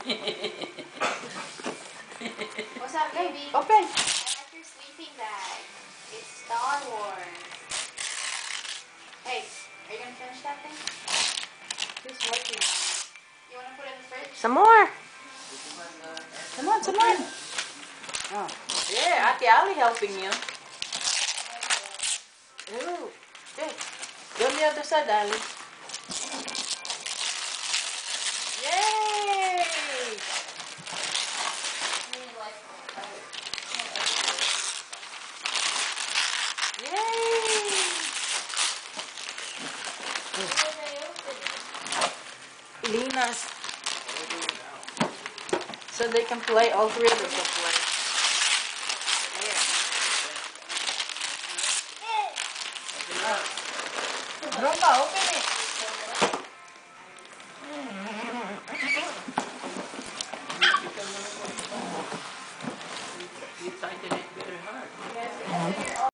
What's up, baby? Open. I like your sleeping bag. It's Star Wars. Hey, are you gonna finish that thing? Who's working? You wanna put it in the fridge? Some more. Come on, some more. Oh. Yeah, Ate Ali helping you. Ooh. Okay. Go on the other side, Ali. Yay! Yay! Lina's. So they can play, all three of them can play. Yeah. Grandpa, open it. You tighten it.